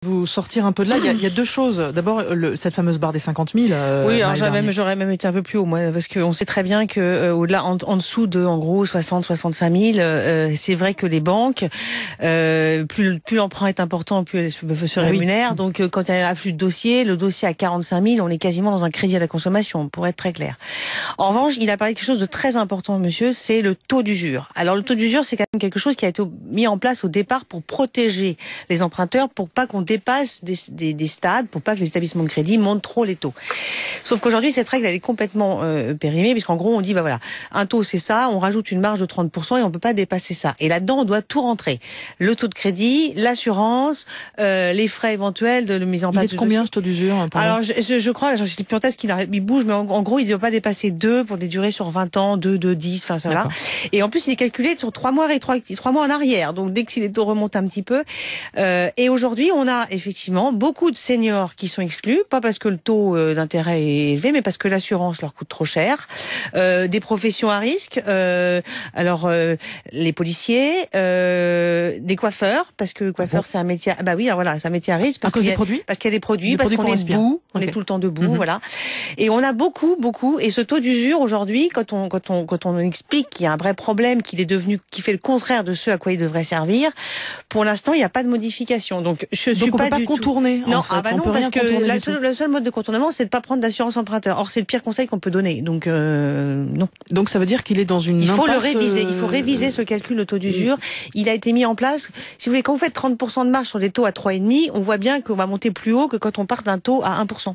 Vous sortir un peu de là, il y a deux choses. D'abord, cette fameuse barre des 50 000. Oui, alors j'aurais même été un peu plus haut, moi, parce qu'on sait très bien que au-delà, en dessous de, en gros, 60-65 000, c'est vrai que les banques, plus l'emprunt est important, plus elles se rémunèrent. Oui. Donc, quand il y a un afflux de dossiers, le dossier à 45 000, on est quasiment dans un crédit à la consommation, pour être très clair. En revanche, il a parlé de quelque chose de très important, monsieur, c'est le taux d'usure. Alors, le taux d'usure, c'est quand même quelque chose qui a été mis en place au départ pour protéger les emprunteurs, pour pas qu'on dépasse des stades, pour pas que les établissements de crédit montent trop les taux. Sauf qu'aujourd'hui, cette règle, elle est complètement périmée, puisqu'en gros, on dit, bah voilà, un taux, c'est ça, on rajoute une marge de 30% et on peut pas dépasser ça. Et là-dedans, on doit tout rentrer. Le taux de crédit, l'assurance, les frais éventuels de mise en place. Il est de combien, ce taux d'usure? Alors, je crois, je sais plus en tête qu'il bouge, mais en gros, il ne doit pas dépasser 2 pour des durées sur 20 ans, 2, 10, enfin, ça va. Et en plus, il est calculé sur 3 mois et 3 mois en arrière. Donc, dès que les taux remontent un petit peu. Et aujourd'hui, on a effectivement beaucoup de seniors qui sont exclus, pas parce que le taux d'intérêt est élevé, mais parce que l'assurance leur coûte trop cher. Des professions à risque, les policiers, des coiffeurs, parce que coiffeur c'est un métier. Bah oui, alors voilà, c'est un métier à risque parce qu'il y a des produits, parce qu'on est debout, on est tout le temps debout, voilà. Et on a beaucoup, et ce taux d'usure aujourd'hui, quand on explique qu'il y a un vrai problème, qui fait le contraire de ce à quoi il devrait servir, pour l'instant, il n'y a pas de modification. Donc, on peut pas contourner. Non, en fait. non, parce que le seul mode de contournement, c'est de pas prendre d'assurance emprunteur. Or, c'est le pire conseil qu'on peut donner. Donc, non. Donc, ça veut dire qu'il est dans une impasse. Il faut le réviser. Il faut réviser ce calcul de taux d'usure. Il a été mis en place. Si vous voulez, quand vous faites 30% de marge sur des taux à 3,5, on voit bien qu'on va monter plus haut que quand on part d'un taux à 1%.